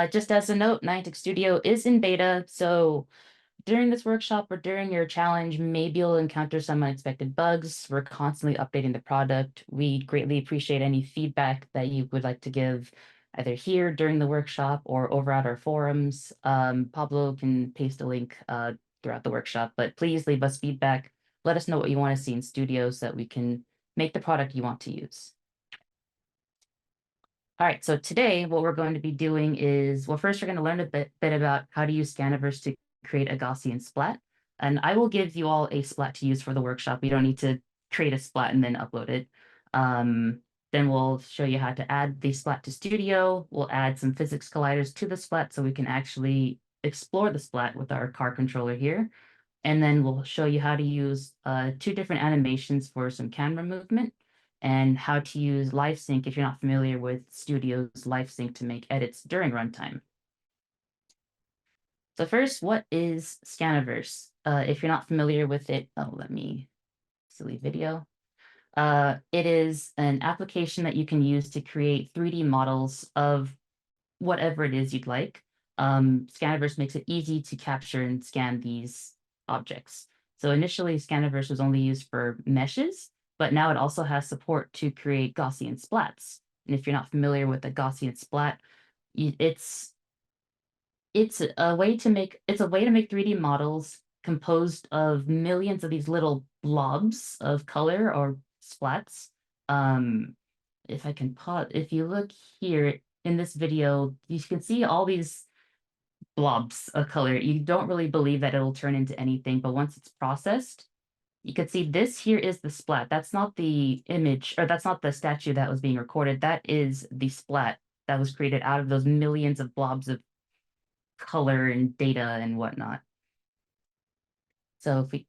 Just as a note, Niantic Studio is in beta, so during this workshop or during your challenge, maybe you'll encounter some unexpected bugs. We're constantly updating the product. We greatly appreciate any feedback that you would like to give either here during the workshop or over at our forums. Pablo can paste a link throughout the workshop, but please leave us feedback. Let us know what you want to see in Studio so that we can make the product you want to use. All right, so today what we're going to be doing is, well, first we're going to learn a bit about how to use Scaniverse to create a Gaussian splat. And I will give you all a splat to use for the workshop. You don't need to create a splat and then upload it. Then we'll show you how to add the splat to Studio. We'll add some physics colliders to the splat so we can actually explore the splat with our car controller here. And then we'll show you how to use 2 different animations for some camera movement, and how to use live sync if you're not familiar with Studio's live sync to make edits during runtime. So first, what is Scaniverse? If you're not familiar with it, silly video. It is an application that you can use to create 3D models of whatever it is you'd like. Scaniverse makes it easy to capture and scan these objects. So initially, Scaniverse was only used for meshes, but now it also has support to create Gaussian splats. And if you're not familiar with a Gaussian splat, it's a way to make 3D models composed of millions of these little blobs of color or splats. If I can pause, if you look here in this video, you can see all these blobs of color. You don't really believe that it'll turn into anything, but once it's processed, you can see this here is the splat. That's not the image, or that's not the statue that was being recorded. That is the splat that was created out of those millions of blobs of color and data and whatnot. So if we,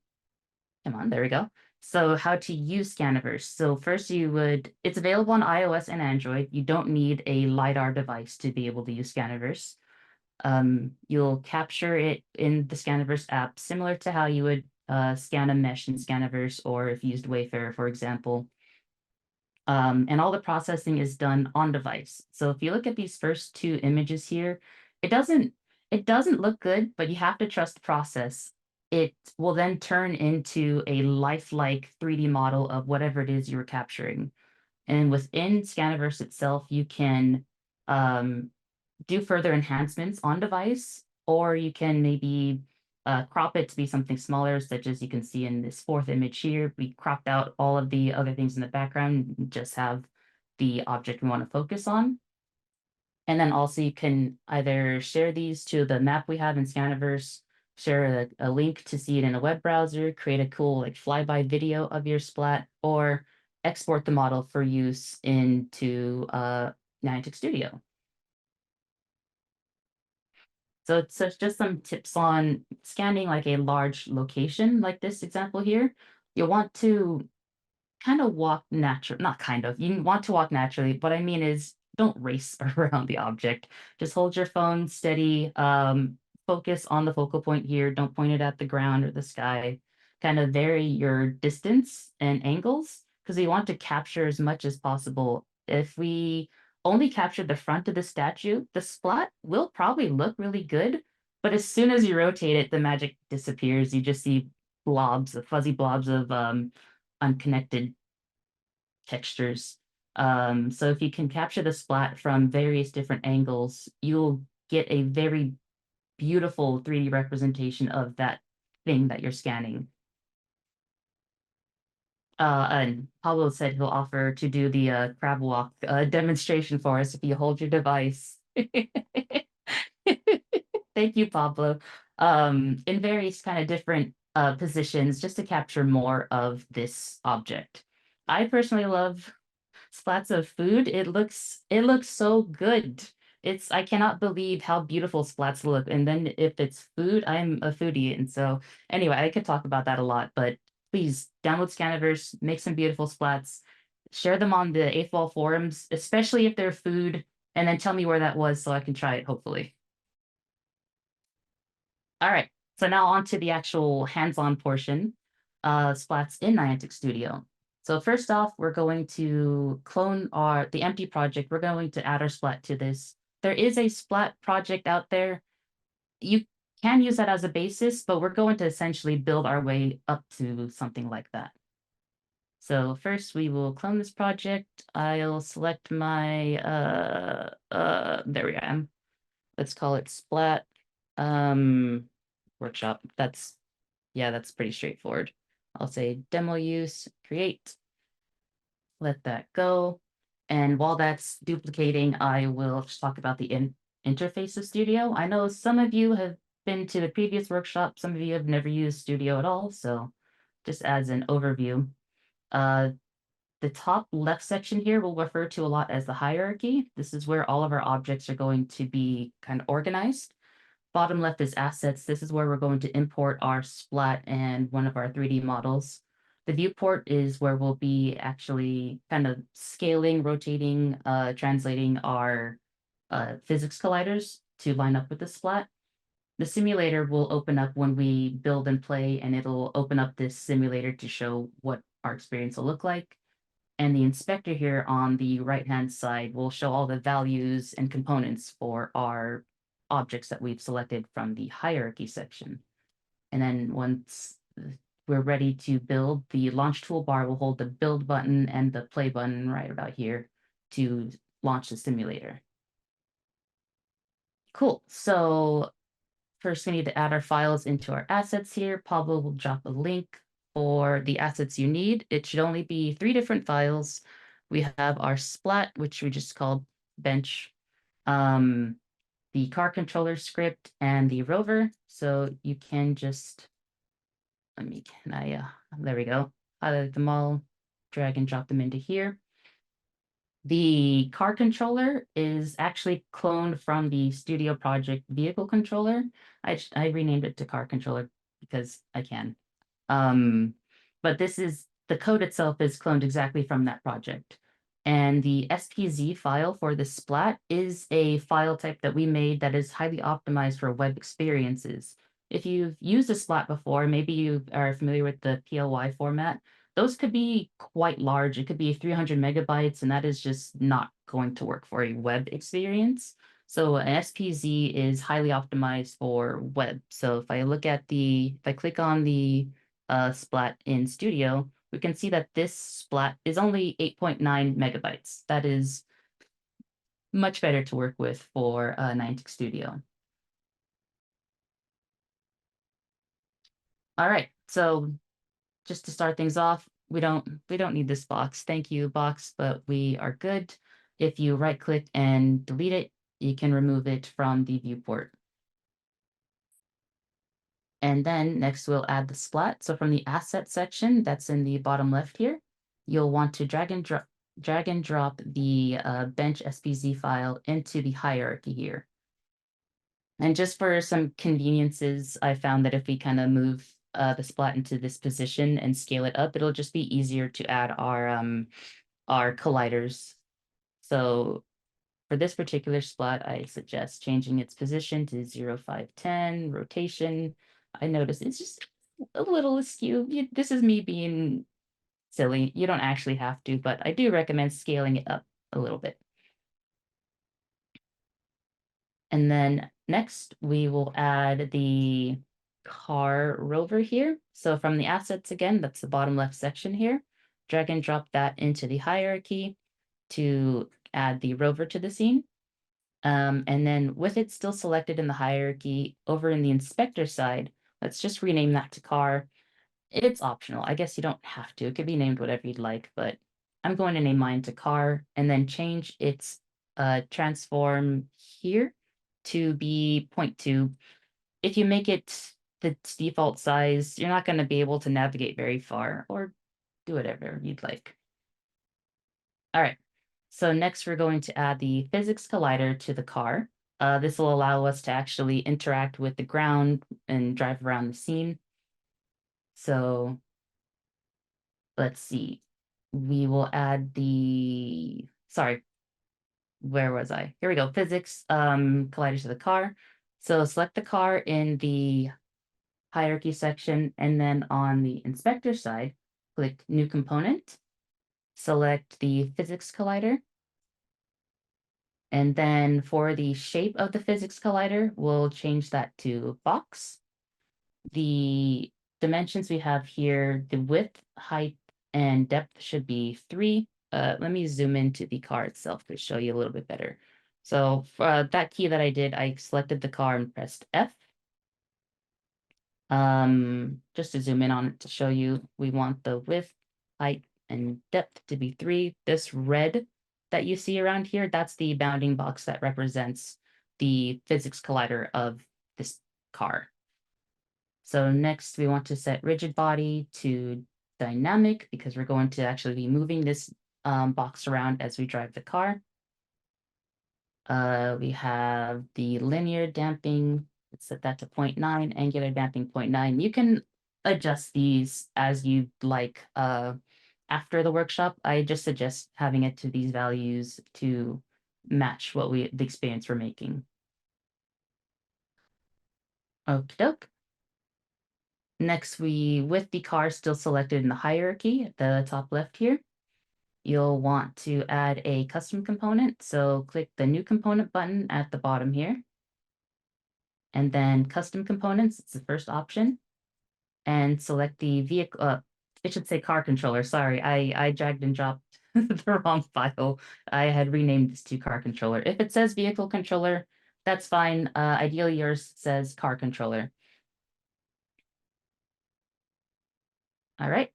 come on, there we go. So how to use Scaniverse. So first it's available on iOS and Android. You don't need a LiDAR device to be able to use Scaniverse. You'll capture it in the Scaniverse app, similar to how you would scan a mesh in Scaniverse, or if you used Wayfarer, for example. And all the processing is done on device. So if you look at these first 2 images here, it doesn't look good, but you have to trust the process. It will then turn into a lifelike 3D model of whatever it is you were capturing. And within Scaniverse itself, you can do further enhancements on device, or you can maybe crop it to be something smaller, such as you can see in this 4th image here. We cropped out all of the other things in the background, and just have the object we want to focus on. And then also you can either share these to the map we have in Scaniverse, share a link to see it in a web browser, create a cool like flyby video of your splat, or export the model for use into Niantic Studio. So it's just some tips on scanning like a large location like this example here. You'll want to kind of walk naturally, not kind of, you want to walk naturally. What I mean is don't race around the object. Just hold your phone steady, focus on the focal point here. Don't point it at the ground or the sky. Kind of vary your distance and angles because we want to capture as much as possible. If we only capture the front of the statue, the splat will probably look really good, but as soon as you rotate it, the magic disappears. You just see blobs, fuzzy blobs of unconnected textures. So if you can capture the splat from various different angles, you'll get a very beautiful 3D representation of that thing that you're scanning. And Pablo said he'll offer to do the crab walk demonstration for us if you hold your device. Thank you, Pablo. In various kind of different positions, just to capture more of this object. I personally love splats of food. It looks so good. I cannot believe how beautiful splats look. And then if it's food, I'm a foodie. And so anyway, I could talk about that a lot, but please download Scaniverse, make some beautiful splats, share them on the 8th Wall forums, especially if they're food, and then tell me where that was so I can try it, hopefully. All right, so now on to the actual hands-on portion, splats in Niantic Studio. So first off, we're going to clone the empty project. We're going to add our splat to this. there is a Splat project out there. You can use that as a basis, but we're going to essentially build our way up to something like that. So first we will clone this project. I'll select my, there we are. Let's call it Splat Workshop. That's pretty straightforward. I'll say demo use, create, let that go. And while that's duplicating, I will just talk about the interface of Studio. I know some of you have been to the previous workshop, some of you have never used Studio at all, so just as an overview. The top left section here we'll refer to a lot as the hierarchy. This is where all of our objects are going to be kind of organized. Bottom left is assets. This is where we're going to import our splat and one of our 3D models. The viewport is where we'll be actually kind of scaling, rotating, translating our physics colliders to line up with the splat. The simulator will open up when we build and play, and it'll open up this simulator to show what our experience will look like. And the inspector here on the right-hand side will show all the values and components for our objects that we've selected from the hierarchy section. And then once we're ready to build, the launch toolbar will hold the build button and the play button right about here to launch the simulator. Cool. So first we need to add our files into our assets here. Pablo will drop a link for the assets you need. It should only be 3 different files. We have our splat, which we just called bench, the car controller script, and the rover. So you can just, there we go. Highlight them all, drag and drop them into here. The car controller is actually cloned from the Studio Project vehicle controller. I renamed it to car controller because I can. But the code itself is cloned exactly from that project. And the SPZ file for the Splat is a file type that we made that is highly optimized for web experiences. If you've used a Splat before, maybe you are familiar with the PLY format, those could be quite large. It could be 300 megabytes, and that is just not going to work for a web experience. So an SPZ is highly optimized for web. So if I click on the Splat in Studio, we can see that this Splat is only 8.9 megabytes. That is much better to work with for Niantic Studio. All right, so just to start things off, we don't need this box. Thank you, box, but we are good. If you right click and delete it, you can remove it from the viewport. And then next we'll add the splat. So from the asset section that's in the bottom left here, you'll want to drag and drop the bench SPZ file into the hierarchy here. And just for some conveniences, I found that if we kind of move the splat into this position and scale it up, it'll just be easier to add our colliders. So for this particular splat, I suggest changing its position to 0, 5, 10, rotation. I noticed it's just a little askew. This is me being silly. You don't actually have to, but I do recommend scaling it up a little bit. And then next, we will add the car rover here. So from the assets again, that's the bottom left section here. Drag and drop that into the hierarchy to add the rover to the scene. And then with it still selected in the hierarchy, over in the inspector side, let's just rename that to car. It's optional. I guess you don't have to. It could be named whatever you'd like, but I'm going to name mine to car and then change its transform here to be 0.2. If you make it the default size, you're not going to be able to navigate very far, or do whatever you'd like. All right. So next we're going to add the physics collider to the car. This will allow us to actually interact with the ground and drive around the scene. So let's see. We will add sorry, where was I? Here we go, physics collider to the car. So select the car in the hierarchy section, and then on the inspector side, click new component, select the physics collider, And then for the shape of the physics collider, we'll change that to box. The dimensions we have here, the width, height, and depth should be 3. Let me zoom into the car itself to show you a little bit better. So for that key that I did, I selected the car and pressed F. Just to zoom in on it to show you, we want the width, height, and depth to be 3. This red that you see around here, that's the bounding box that represents the physics collider of this car. So next we want to set rigid body to dynamic because we're going to actually be moving this box around as we drive the car. We have the linear damping. Let's set that to 0.9, angular damping 0.9. You can adjust these as you like. After the workshop, I just suggest having it to these values to match what the experience we're making. Okie doke. Next, with the car still selected in the hierarchy at the top left here, you'll want to add a custom component. So click the new component button at the bottom here. And then custom components, it's the first option. And select the vehicle, it should say car controller. Sorry, I dragged and dropped the wrong file. I had renamed this to car controller. If it says vehicle controller, that's fine. Ideally yours says car controller. All right.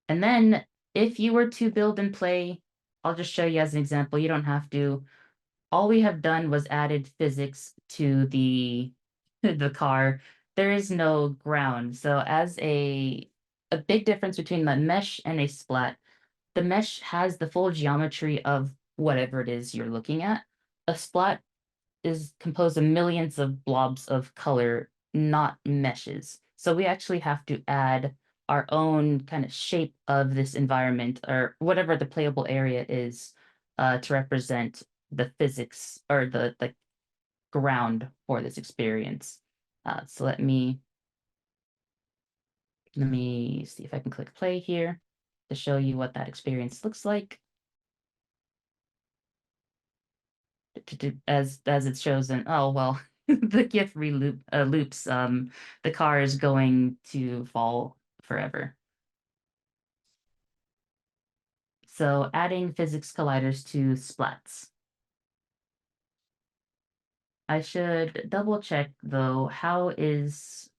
And then if you were to build and play, I'll just show you as an example. You don't have to. All we have done was added physics to the the car. There is no ground. So as a big difference between the mesh and a splat, the mesh has the full geometry of whatever it is you're looking at. A splat is composed of millions of blobs of color, not meshes. So we actually have to add our own kind of shape of this environment or whatever the playable area is to represent the physics or the ground for this experience. So let me see if I can click play here to show you what that experience looks like. As it shows in, oh well, the GIF loops, the car is going to fall forever. So adding physics colliders to splats. I should double check though, how is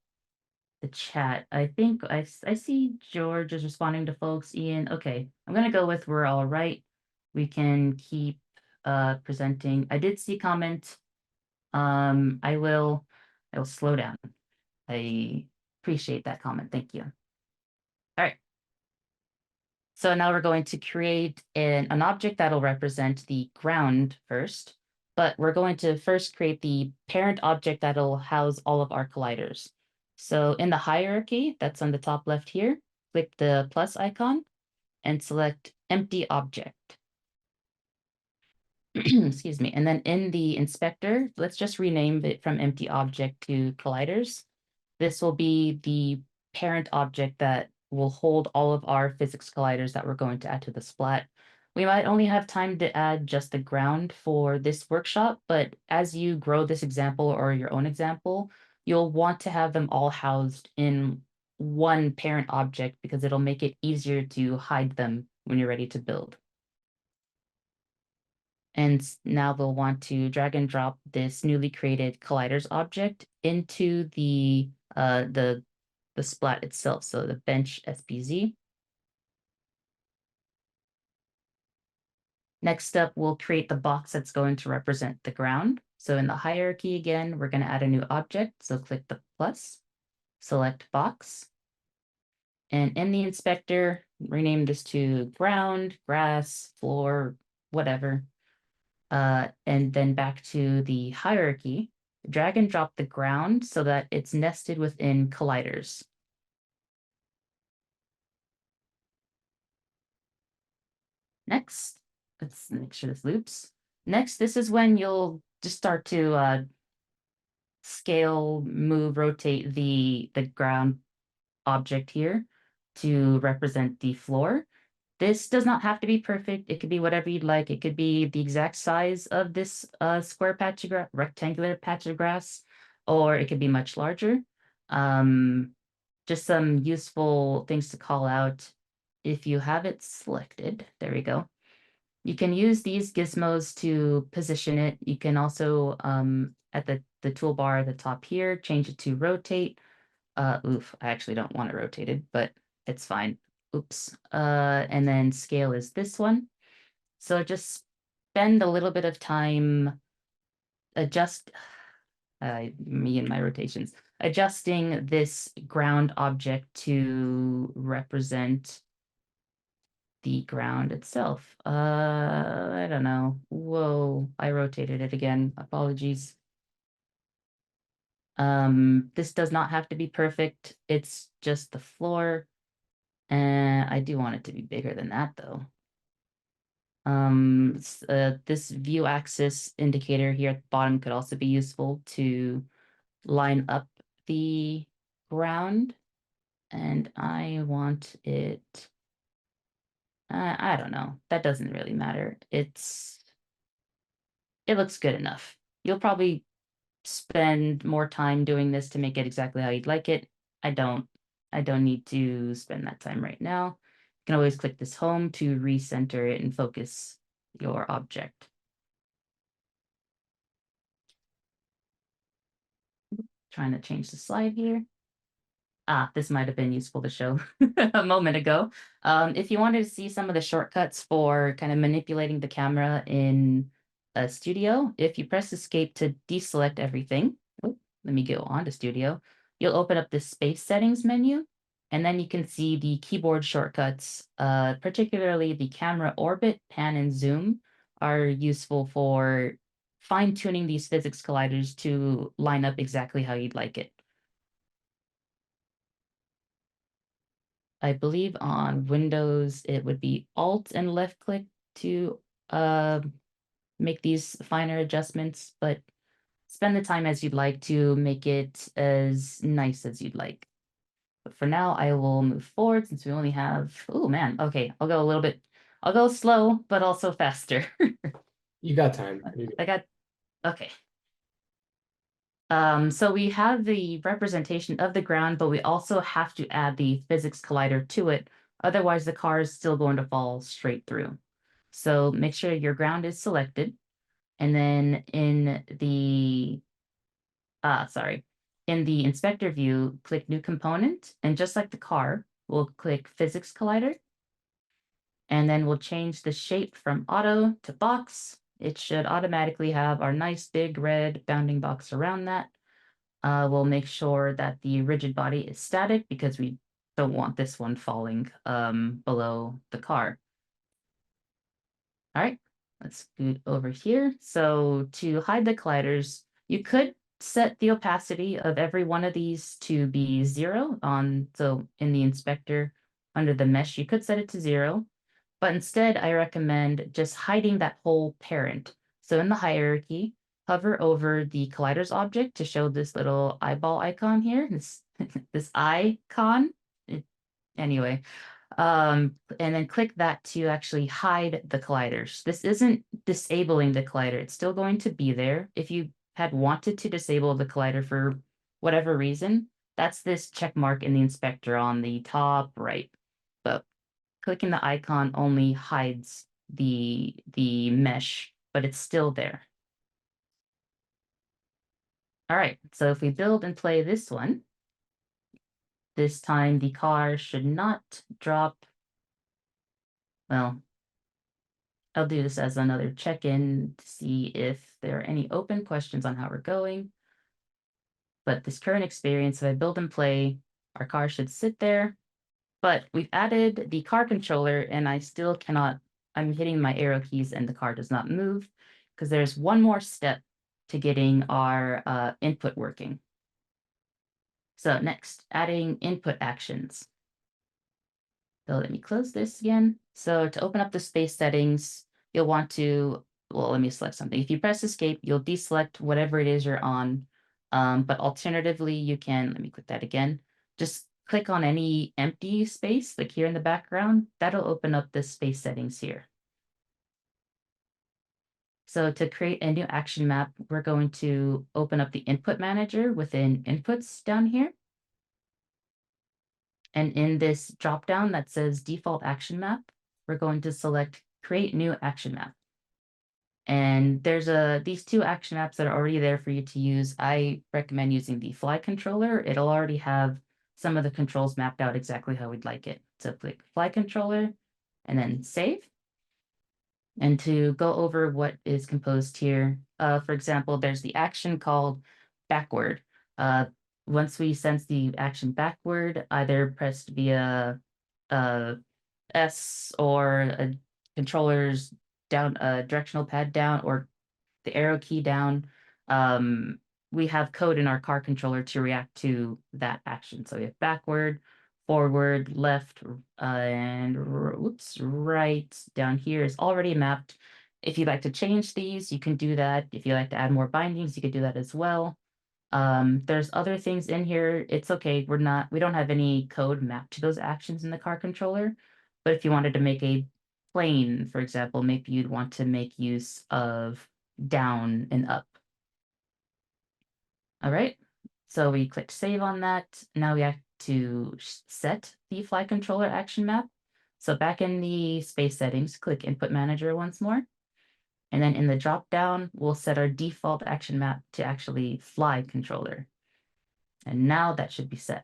the chat? I think I see George is responding to folks. Ian, okay, I'm gonna go with we're all right. We can keep presenting. I did see comment. I will slow down. I appreciate that comment. Thank you. All right. So now we're going to create an object that'll represent the ground first, but we're going to first create the parent object that'll house all of our colliders. So in the hierarchy that's on the top left here, click the plus icon and select empty object. Excuse me. And then in the inspector, let's just rename it from empty object to colliders. This will be the parent object that will hold all of our physics colliders that we're going to add to the splat. We might only have time to add just the ground for this workshop, but as you grow this example or your own example, you'll want to have them all housed in one parent object because it'll make it easier to hide them when you're ready to build. And now they'll want to drag and drop this newly created colliders object into the splat itself, so the bench SPZ. Next up, we'll create the box that's going to represent the ground. So in the hierarchy again, we're going to add a new object. So click the plus, select box. And in the inspector, rename this to ground, grass, floor, whatever. And then back to the hierarchy, drag and drop the ground so that it's nested within colliders. Next, let's make sure this loops. Next, this is when you'll just start to scale, move, rotate the ground object here to represent the floor. This does not have to be perfect. It could be whatever you'd like. It could be the exact size of this square patch of grass, rectangular patch of grass, or it could be much larger. Just some useful things to call out if you have it selected. There we go. You can use these gizmos to position it. You can also, at the toolbar at the top here, change it to rotate. Oof, I actually don't want it rotated, but it's fine. Oops. And then scale is this one. So just spend a little bit of time adjust, me and my rotations, adjusting this ground object to represent the ground itself. I don't know. Whoa, I rotated it again. Apologies. This does not have to be perfect. It's just the floor. And I do want it to be bigger than that though. This view axis indicator here at the bottom could also be useful to line up the ground. And I want it, I don't know. That doesn't really matter. It looks good enough. You'll probably spend more time doing this to make it exactly how you'd like it. I don't need to spend that time right now. You can always click this home to recenter it and focus your object. Trying to change the slide here. This might have been useful to show a moment ago. If you wanted to see some of the shortcuts for kind of manipulating the camera in a studio, if you press escape to deselect everything, oh, let me go on to studio, you'll open up the space settings menu, and then you can see the keyboard shortcuts, particularly the camera orbit, pan, and zoom are useful for fine-tuning these physics colliders to line up exactly how you'd like it. I believe on Windows, it would be Alt and left click to make these finer adjustments, but spend the time as you'd like to make it as nice as you'd like. But for now, I will move forward since we only have, oh man, okay, I'll go slow, but also faster. You got time. Okay. So we have the representation of the ground, but we also have to add the physics collider to it. Otherwise, the car is still going to fall straight through. So make sure your ground is selected. And then in the, in the inspector view, click new component. And just like the car, we'll click physics collider. And then we'll change the shape from auto to box. It should automatically have our nice big red bounding box around that. We'll make sure that the rigid body is static because we don't want this one falling below the car. All right, let's scoot over here. So to hide the colliders, you could set the opacity of every one of these to be 0 on, so in the inspector under the mesh, you could set it to 0. But instead, I recommend just hiding that whole parent. So in the hierarchy, hover over the colliders object to show this little eyeball icon here, this icon. Anyway, and then click that to actually hide the colliders. This isn't disabling the collider. It's still going to be there. If you had wanted to disable the collider for whatever reason, that's this check mark in the inspector on the top right. But clicking the icon only hides the mesh, but it's still there. All right, so if we build and play this one, this time the car should not drop. Well, I'll do this as another check-in to see if there are any open questions on how we're going. But this current experience, if I build and play, our car should sit there. But we've added the car controller and I still cannot, I'm hitting my arrow keys and the car does not move because there's one more step to getting our input working. So next, adding input actions. So let me close this again. So to open up the space settings, you'll want to, well, let me select something. If you press escape, you'll deselect whatever it is you're on. But alternatively, you can, let me click that again, just click on any empty space, like here in the background, that'll open up the space settings here. So to create a new action map, we're going to open up the input manager within inputs down here. And in this dropdown that says default action map, we're going to select create new action map. And there's these two action maps that are already there for you to use. I recommend using the fly controller. It'll already have some of the controls mapped out exactly how we'd like it. So click fly controller and then save. And to go over what is composed here, for example, there's the action called backward. Once we sense the action backward, either pressed via S or a controller's down directional pad down or the arrow key down, we have code in our car controller to react to that action. So we have backward, forward, left, and right down here is already mapped. If you'd like to change these, you can do that. If you like to add more bindings, you could do that as well. There's other things in here. It's okay. We don't have any code mapped to those actions in the car controller. But if you wanted to make a plane, for example, maybe you'd want to make use of down and up. All right. So we clicked save on that. Now we have to set the fly controller action map. So back in the space settings, click input manager once more. And then in the drop down, we'll set our default action map to actually fly controller. And now that should be set.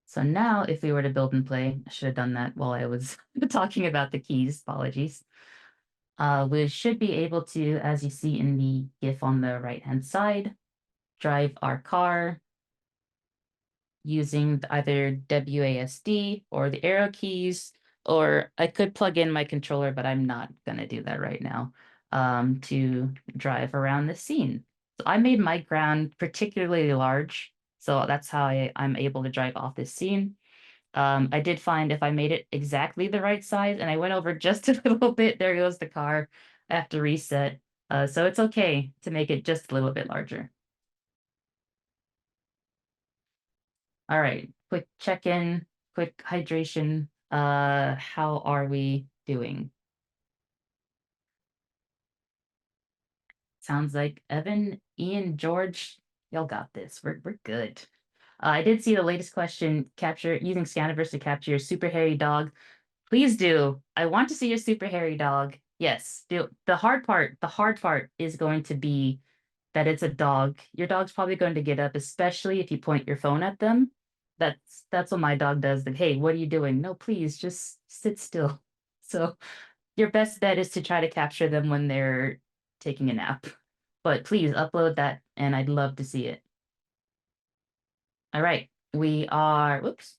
So now if we were to build and play, I should have done that while I was talking about the keys, apologies. We should be able to, as you see in the GIF on the right-hand side, drive our car using either WASD or the arrow keys, or I could plug in my controller, but I'm not gonna do that right now, to drive around the scene. So I made my ground particularly large, so that's how I'm able to drive off this scene. I did find if I made it exactly the right size and I went over just a little bit, there goes the car. I have to reset. So it's okay to make it just a little bit larger. All right, quick check-in, quick hydration. How are we doing? Sounds like Evan, Ian, George, y'all got this. We're good. I did see the latest question, capture using Scaniverse to capture your super hairy dog. Please do. I want to see your super hairy dog. Yes. The hard part is going to be that it's a dog. Your dog's probably going to get up, especially if you point your phone at them. That's what my dog does. Like, hey, what are you doing? No, please just sit still. So your best bet is to try to capture them when they're taking a nap. But please upload that and I'd love to see it. All right. We are, whoops.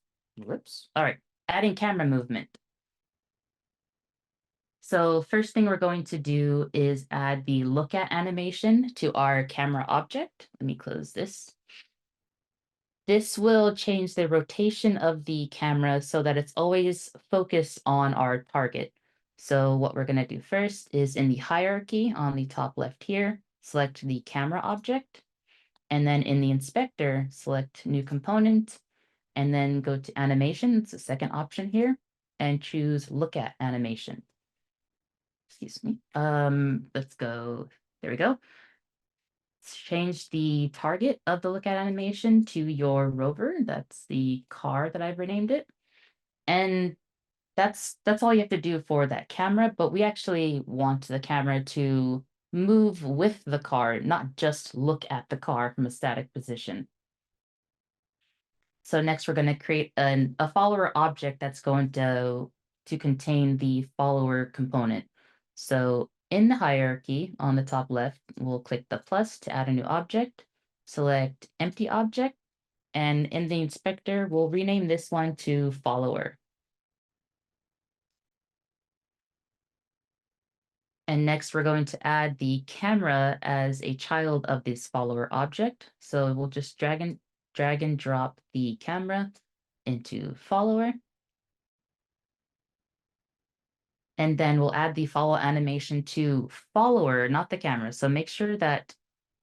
All right. Adding camera movement. So first thing we're going to do is add the look at animation to our camera object. Let me close this. This will change the rotation of the camera so that it's always focused on our target. So what we're going to do first is in the hierarchy on the top left here, select the camera object. And then in the inspector, select new component, and then go to animation. It's the second option here, and choose look at animation. Excuse me. Let's go. There we go. Let's change the target of the look at animation to your rover. That's the car that I've renamed it. And that's all you have to do for that camera, but we actually want the camera to move with the car, not just look at the car from a static position. So next we're going to create a follower object that's going to contain the follower component. So in the hierarchy on the top left, we'll click the plus to add a new object, select empty object, and in the inspector, we'll rename this one to follower. And next we're going to add the camera as a child of this follower object. So we'll just drag and drop the camera into follower. And then we'll add the follow animation to follower, not the camera. So make sure that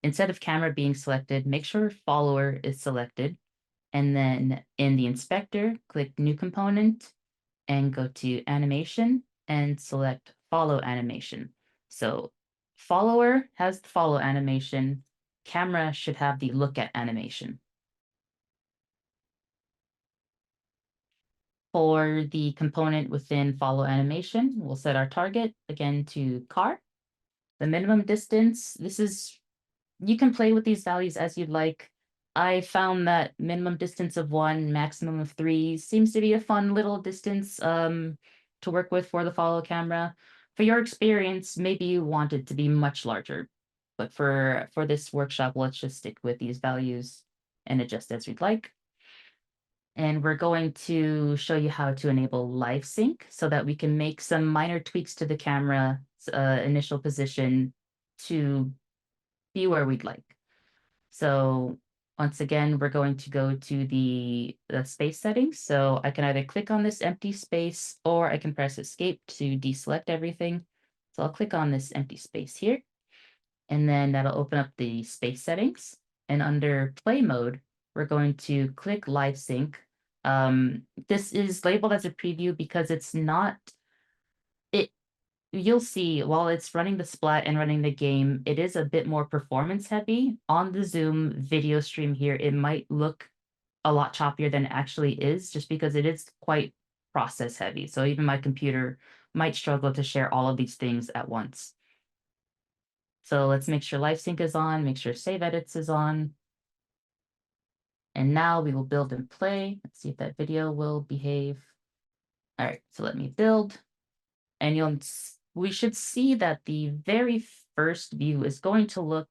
instead of camera being selected, make sure follower is selected. And then in the inspector, click new component and go to animation and select follow animation. So follower has the follow animation. Camera should have the look at animation. For the component within follow animation, we'll set our target again to car. The minimum distance, you can play with these values as you'd like. I found that minimum distance of 1, maximum of 3 seems to be a fun little distance to work with for the follow camera. For your experience, maybe you want it to be much larger, but for this workshop, let's just stick with these values and adjust as we'd like. And we're going to show you how to enable live sync so that we can make some minor tweaks to the camera's initial position to be where we'd like. So once again, we're going to go to the space settings. So I can either click on this empty space or I can press escape to deselect everything. So I'll click on this empty space here, and then that'll open up the space settings. And under play mode, we're going to click live sync. This is labeled as a preview because it's not, you'll see while it's running the splat and running the game, it is a bit more performance heavy. On the Zoom video stream here, it might look a lot choppier than it actually is, just because it is quite process heavy. So even my computer might struggle to share all of these things at once. So let's make sure live sync is on, make sure save edits is on. And now we will build and play. Let's see if that video will behave. All right, so let me build. And we should see that the very first view is going to look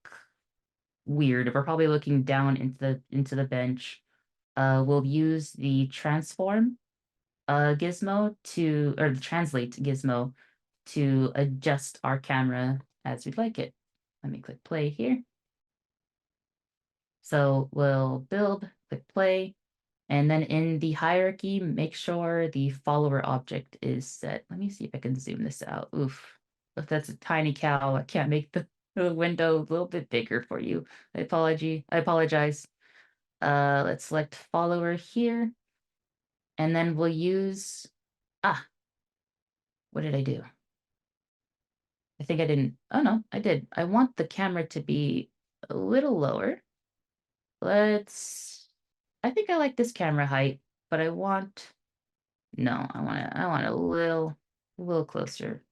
weird. We're probably looking down into the bench. We'll use the transform gizmo or the translate gizmo to adjust our camera as we'd like it. Let me click play here. So we'll build, click play, and then in the hierarchy, make sure the follower object is set. Let me see if I can zoom this out. Oof, if that's a tiny cow, I can't make the window a little bit bigger for you. I apologize. Let's select follower here. And then we'll use, what did I do? I think I didn't, oh no, I did. I want the camera to be a little lower. I think I like this camera height, but I want, no, I want a little closer.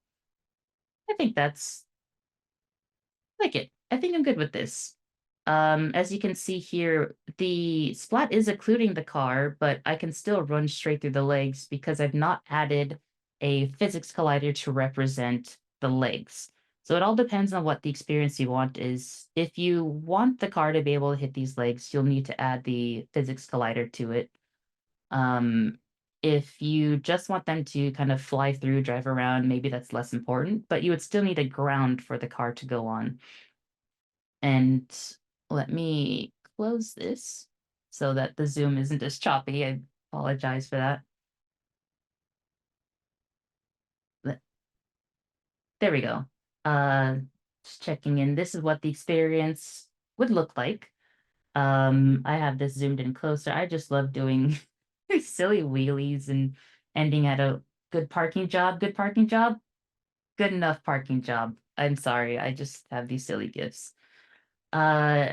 I think I like it. I think I'm good with this. As you can see here, the splat is occluding the car, but I can still run straight through the legs because I've not added a physics collider to represent the legs. So it all depends on what the experience you want is. If you want the car to be able to hit these legs, you'll need to add the physics collider to it. If you just want them to kind of fly through, drive around, maybe that's less important, but you would still need a ground for the car to go on. And let me close this so that the zoom isn't as choppy. I apologize for that. There we go. Just checking in. This is what the experience would look like. I have this zoomed in closer. I just love doing silly wheelies and ending at a good parking job. Good parking job. Good enough parking job. I'm sorry. I just have these silly gifs. All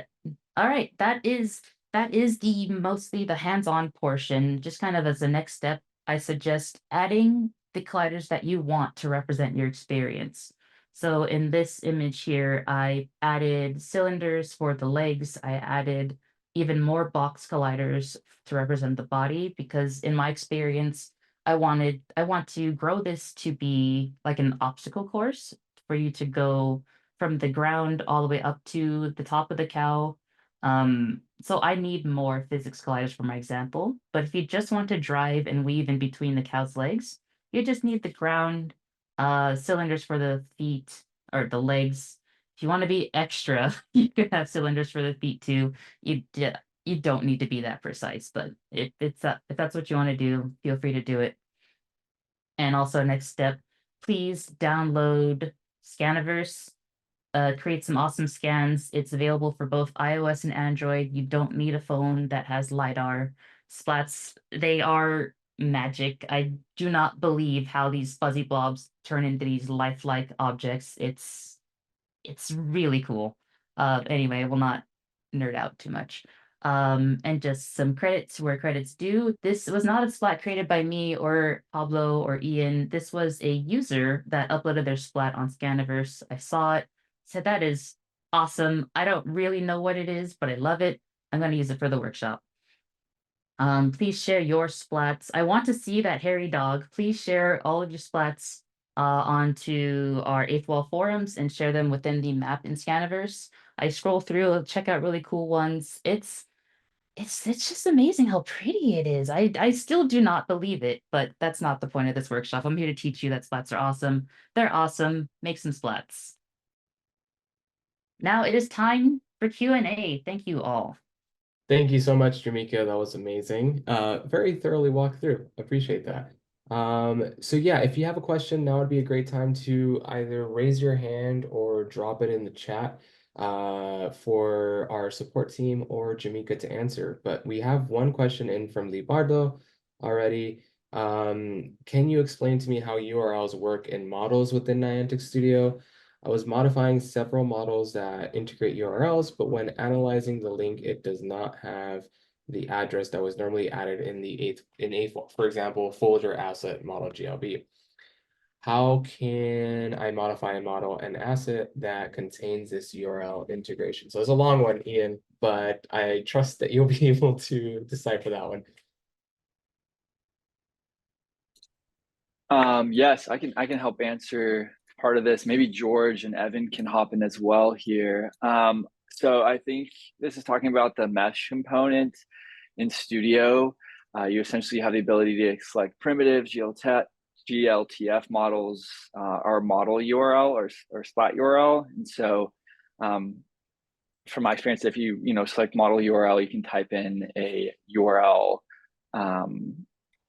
right, that is the mostly the hands-on portion. Just kind of as a next step, I suggest adding the colliders that you want to represent your experience. So in this image here, I added cylinders for the legs. I added even more box colliders to represent the body because in my experience, I want to grow this to be like an obstacle course for you to go from the ground all the way up to the top of the cow. So I need more physics colliders for my example, but if you just want to drive and weave in between the cow's legs, you just need the ground cylinders for the feet or the legs. If you want to be extra, you could have cylinders for the feet too. You don't need to be that precise, but if that's what you want to do, feel free to do it. And also next step, please download Scaniverse. create some awesome scans. It's available for both iOS and Android. You don't need a phone that has LiDAR. Splats, they are magic. I do not believe how these fuzzy blobs turn into these lifelike objects. It's really cool. Anyway, I will not nerd out too much. And just some credits where credit's due. This was not a splat created by me or Pablo or Ian. This was a user that uploaded their splat on Scaniverse. I saw it, said that is awesome. I don't really know what it is, but I love it. I'm going to use it for the workshop. Please share your splats. I want to see that hairy dog. Please share all of your splats onto our 8th Wall forums and share them within the map in Scaniverse. I scroll through, check out really cool ones. It's just amazing how pretty it is. I still do not believe it, but that's not the point of this workshop. I'm here to teach you that splats are awesome. They're awesome. Make some splats. Now it is time for Q&A. Thank you all. Thank you so much, Jameka. That was amazing. Very thoroughly walked through. Appreciate that. So yeah, if you have a question, now would be a great time to either raise your hand or drop it in the chat for our support team or Jameka to answer. But we have one question in from Libardo already. Can you explain to me how URLs work in models within Niantic Studio? I was modifying several models that integrate URLs, but when analyzing the link, it does not have the address that was normally added in the for example, folder asset model GLB. How can I modify a model and asset that contains this URL integration? So it's a long one, Ian, but I trust that you'll be able to decipher that one. Yes, I can help answer part of this. Maybe George and Evan can hop in as well here. So I think this is talking about the mesh component in Studio. You essentially have the ability to select primitive GLTF models, or model URL or splat URL. And so from my experience, if you select model URL, you can type in a URL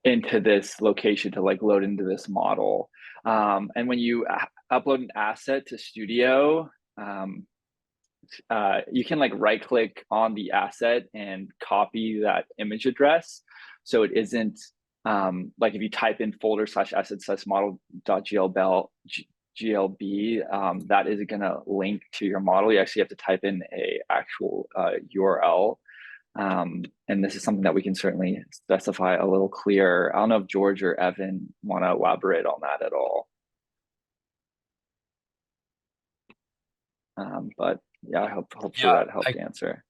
into this location to load into this model. And when you upload an asset to Studio, you can right click on the asset and copy that image address. So it isn't if you type in folder/asset/model.glb, that isn't going to link to your model. You actually have to type in a actual URL. And this is something that we can certainly specify a little clearer. I don't know if George or Evan want to elaborate on that at all. But yeah, hopefully that helped answer.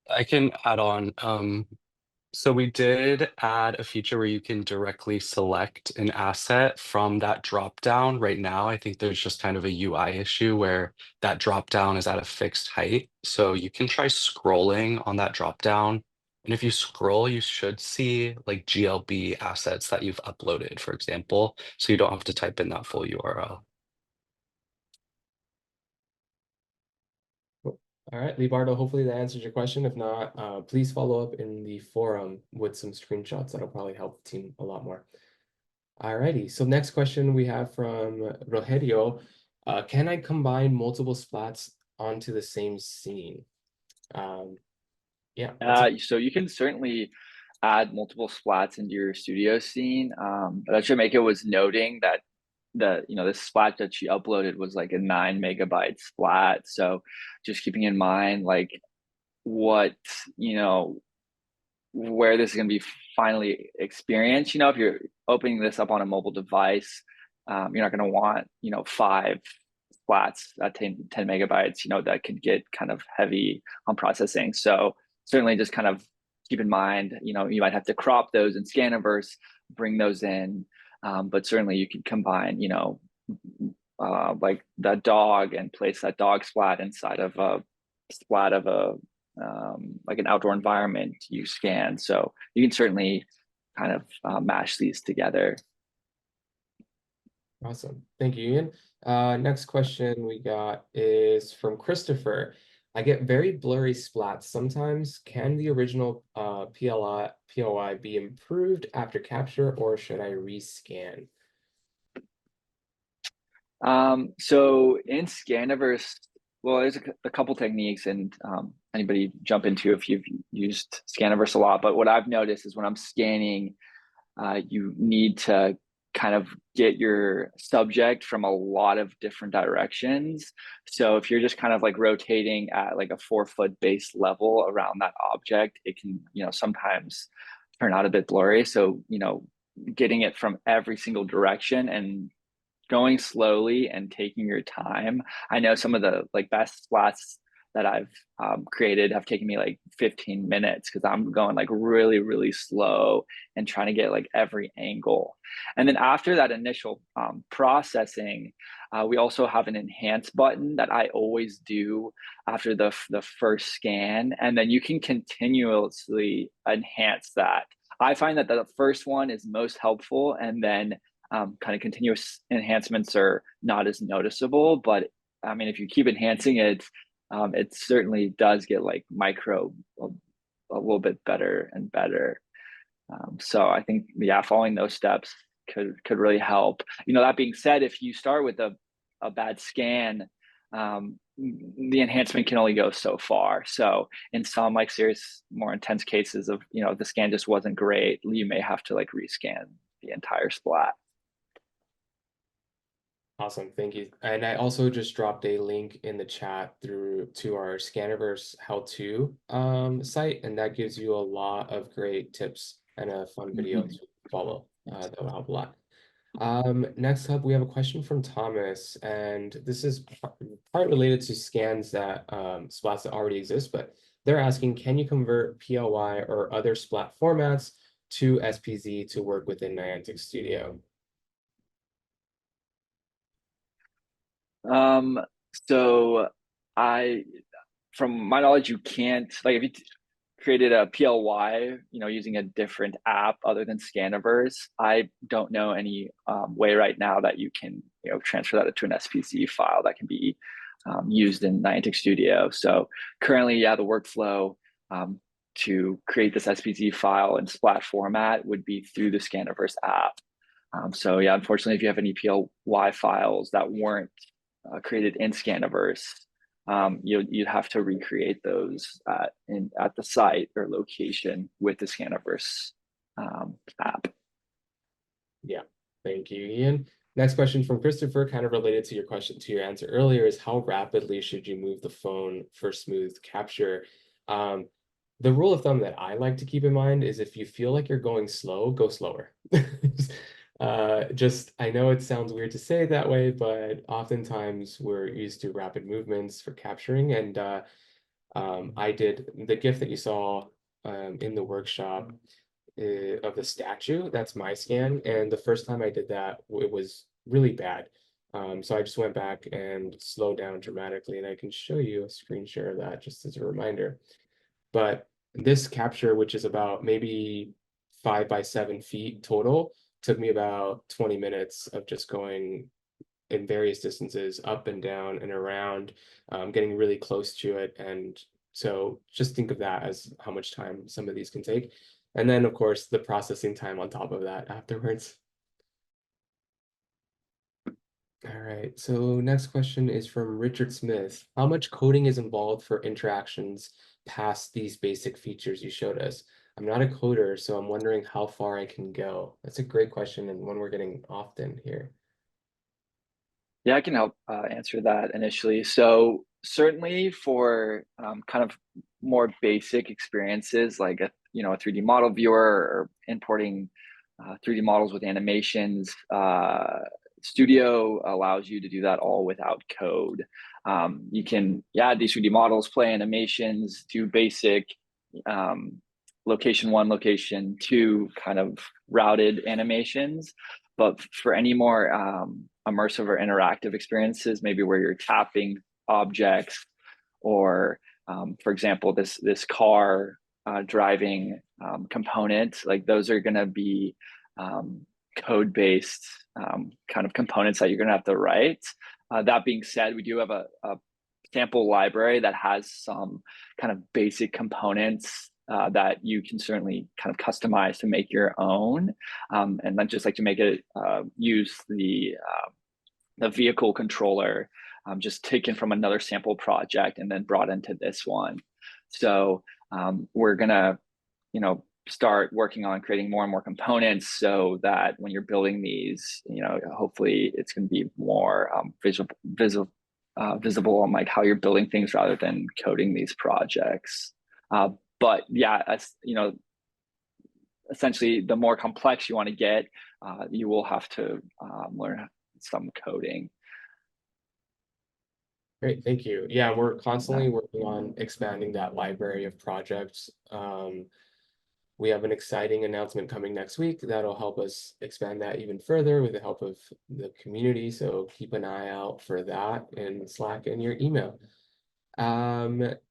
I can add on. So we did add a feature where you can directly select an asset from that drop down. Right now, I think there's just kind of a UI issue where that drop down is at a fixed height. So you can try scrolling on that drop down. And if you scroll, you should see GLB assets that you've uploaded, for example. So you don't have to type in that full URL. All right, Libardo, hopefully that answers your question. If not, please follow up in the forum with some screenshots. That'll probably help the team a lot more. All righty, so next question we have from Rogerio. Can I combine multiple splats onto the same scene? Yeah. So you can certainly add multiple splats into your studio scene. But Jameka was noting that this splat that she uploaded was a 9 megabyte splat. So just keeping in mind what where this is going to be finally experienced. If you're opening this up on a mobile device, you're not going to want 5 splats at 10 megabytes. That could get kind of heavy on processing. So certainly just kind of keep in mind, you might have to crop those in Scaniverse, bring those in. But certainly you could combine, that dog and place that dog splat inside of a splat of an outdoor environment you scan. So you can certainly kind of mash these together. Awesome. Thank you, Ian. Next question we got is from Christopher. I get very blurry splats sometimes. Can the original POI be improved after capture, or should I rescan? So in Scaniverse, well, there's a couple techniques, and anybody jump into if you've used Scaniverse a lot. But what I've noticed is when I'm scanning, you need to kind of get your subject from a lot of different directions. So if you're just kind of like rotating at like a 4-foot base level around that object, it can, sometimes turn out a bit blurry. So, getting it from every single direction and going slowly and taking your time. I know some of the like best splats that I've created have taken me like 15 minutes because I'm going like really, really slow and trying to get like every angle. And then after that initial processing, we also have an enhance button that I always do after the first scan. And then you can continuously enhance that. I find that the first one is most helpful, and then kind of continuous enhancements are not as noticeable. But I mean, if you keep enhancing it, it certainly does get like micro a little bit better and better. So I think, yeah, following those steps could really help. That being said, if you start with a bad scan, the enhancement can only go so far. So in some like serious, more intense cases of, the scan just wasn't great, you may have to like rescan the entire splat. Awesome, thank you. And I also just dropped a link in the chat to our Scaniverse how-to site, and that gives you a lot of great tips and a fun video to follow. That will help a lot. Next up, we have a question from Thomas, and this is part related to scans that splats that already exist, but they're asking, can you convert PLY or other splat formats to SPZ to work within Niantic Studio? So from my knowledge, you can't, like if you created a PLY, using a different app other than Scaniverse, I don't know any way right now that you can, transfer that to an SPZ file that can be used in Niantic Studio. So currently, yeah, the workflow to create this SPZ file in Splat format would be through the Scaniverse app. So yeah, unfortunately, if you have any PLY files that weren't created in Scaniverse, you'd have to recreate those at the site or location with the Scaniverse app. Yeah, thank you, Ian. Next question from Christopher, kind of related to your answer earlier, is how rapidly should you move the phone for smooth capture? The rule of thumb that I like to keep in mind is if you feel like you're going slow, go slower. I know it sounds weird to say it that way, but oftentimes we're used to rapid movements for capturing. And I did the GIF that you saw in the workshop of the statue. That's my scan. And the first time I did that, it was really bad. So I just went back and slowed down dramatically, and I can show you a screen share of that just as a reminder. But this capture, which is about maybe 5 by 7 feet total, took me about 20 minutes of just going in various distances, up and down and around, getting really close to it. And so just think of that as how much time some of these can take. And then, of course, the processing time on top of that afterwards. All right, so next question is from Richard Smith. How much coding is involved for interactions past these basic features you showed us? I'm not a coder, so I'm wondering how far I can go. That's a great question, and one we're getting often here. Yeah, I can help answer that initially. So certainly for kind of more basic experiences like a 3D model viewer or importing 3D models with animations, Studio allows you to do that all without code. You can add these 3D models, play animations, do basic location 1, location 2 kind of routed animations. But for any more immersive or interactive experiences, maybe where you're tapping objects, or for example, this car driving component, like those are going to be code-based kind of components that you're going to have to write. That being said, we do have a sample library that has some kind of basic components that you can certainly kind of customize to make your own. And then just like to make it use the the vehicle controller, just taken from another sample project and then brought into this one. So we're gonna, start working on creating more and more components so that when you're building these, hopefully it's going to be more visible on like how you're building things rather than coding these projects. But yeah, as essentially the more complex you want to get, you will have to learn some coding. Great, thank you. Yeah, we're constantly working on expanding that library of projects. We have an exciting announcement coming next week that'll help us expand that even further with the help of the community. So keep an eye out for that in Slack and your email.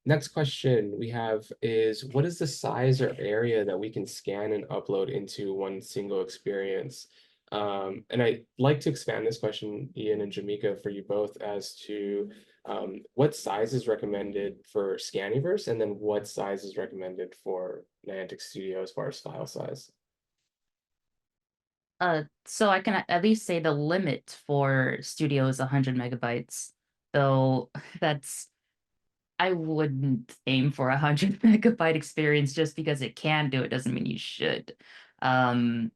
Next question we have is, what is the size or area that we can scan and upload into one single experience? And I'd like to expand this question, Ian and Jameka, for you both as to what size is recommended for Scaniverse, and then what size is recommended for Niantic Studio as far as file size? So I can at least say the limit for Studio is 100 megabytes, though I wouldn't aim for 100 megabyte experience just because it can do it doesn't mean you should. When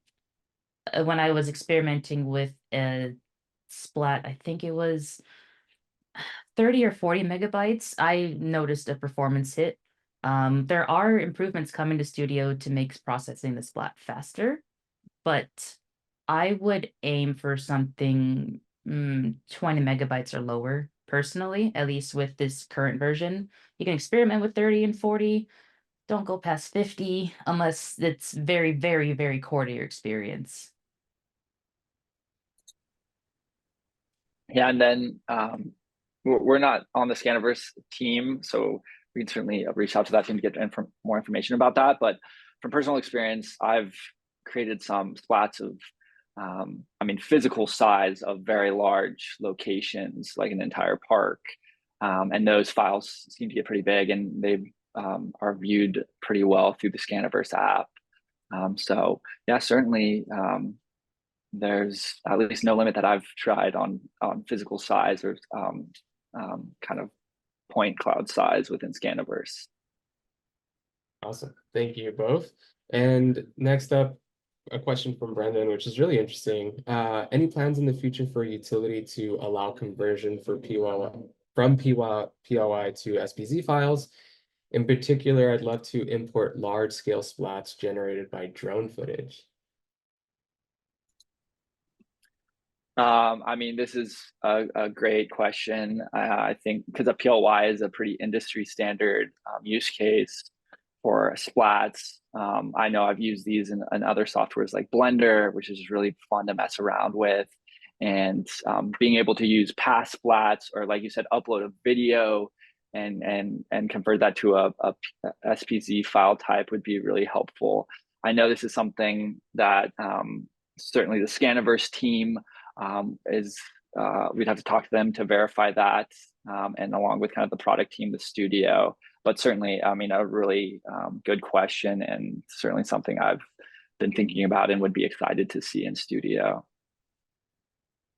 I was experimenting with a Splat, I think it was 30 or 40 megabytes, I noticed a performance hit. There are improvements coming to Studio to make processing the Splat faster, but I would aim for something 20 megabytes or lower, personally, at least with this current version. You can experiment with 30 and 40. Don't go past 50 unless it's very, very, very core to your experience. Yeah, and then we're not on the Scaniverse team, so we can certainly reach out to that team to get more information about that. But from personal experience, I've created some splats of, physical size of very large locations, like an entire park. And those files seem to get pretty big, and they are viewed pretty well through the Scaniverse app. So yeah, certainly there's at least no limit that I've tried on physical size or kind of point cloud size within Scaniverse. Awesome, thank you both. And next up, a question from Brendan, which is really interesting. Any plans in the future for utility to allow conversion for from PLY to SPZ files? In particular, I'd love to import large-scale splats generated by drone footage. This is a great question. I think because a PLY is a pretty industry standard use case for splats. I know I've used these in other softwares like Blender, which is really fun to mess around with. And being able to use past splats, or like you said, upload a video and convert that to a SPZ file type would be really helpful. I know this is something that certainly the Scaniverse team we'd have to talk to them to verify that, and along with kind of the product team, the studio. But certainly, a really good question, and certainly something I've been thinking about and would be excited to see in Studio.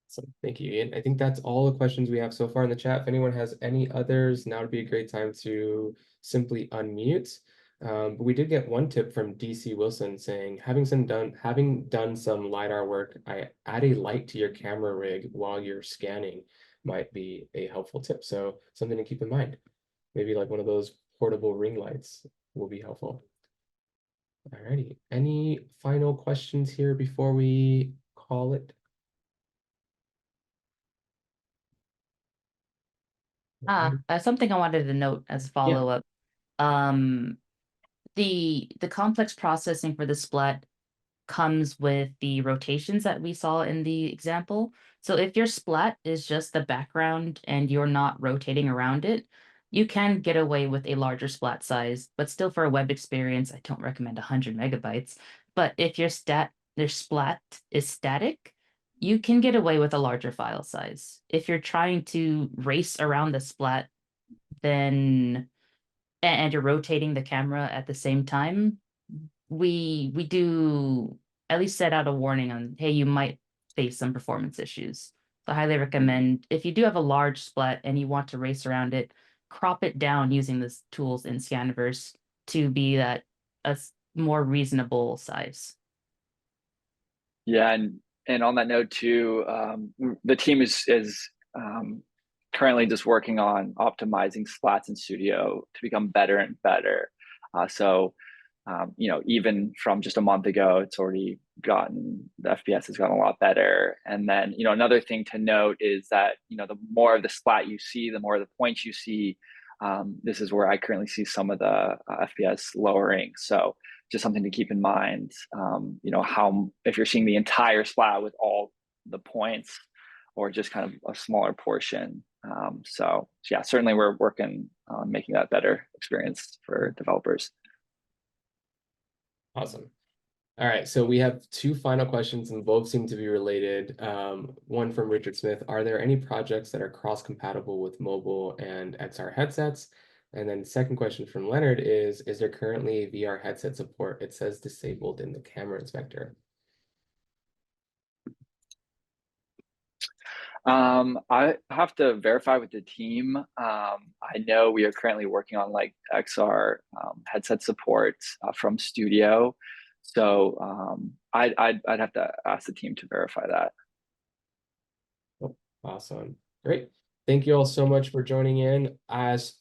So thank you, Ian. I think that's all the questions we have so far in the chat. If anyone has any others, now would be a great time to simply unmute. But we did get one tip from DC Wilson saying, having done some LiDAR work, I add a light to your camera rig while you're scanning might be a helpful tip. So something to keep in mind. Maybe like one of those portable ring lights will be helpful. Alrighty, any final questions here before we call it? Something I wanted to note as follow-up. The complex processing for the Splat comes with the rotations that we saw in the example. So if your Splat is just the background and you're not rotating around it, you can get away with a larger Splat size, but still for a web experience, I don't recommend 100 megabytes. But if your Splat is static, you can get away with a larger file size. If you're trying to race around the Splat, then and you're rotating the camera at the same time, we do at least set out a warning on, hey, you might face some performance issues. So I highly recommend, if you do have a large splat and you want to race around it, crop it down using the tools in Scaniverse to be that more reasonable size. Yeah, and on that note too, the team is currently just working on optimizing Splats in Studio to become better and better. Even from just a month ago, it's already gotten, the FPS has gotten a lot better. And then, another thing to note is that, the more of the splat you see, the more of the points you see, this is where I currently see some of the FPS lowering. So just something to keep in mind, how, if you're seeing the entire splat with all the points or just kind of a smaller portion. So yeah, certainly we're working on making that better experience for developers. Awesome. All right, so we have two final questions and both seem to be related. One from Richard Smith. Are there any projects that are cross-compatible with mobile and XR headsets? And then the second question from Leonard is there currently VR headset support? It says disabled in the camera inspector. I have to verify with the team. I know we are currently working on like XR headset support from Studio. So I'd have to ask the team to verify that. Oh, awesome. Great. Thank you all so much for joining in. As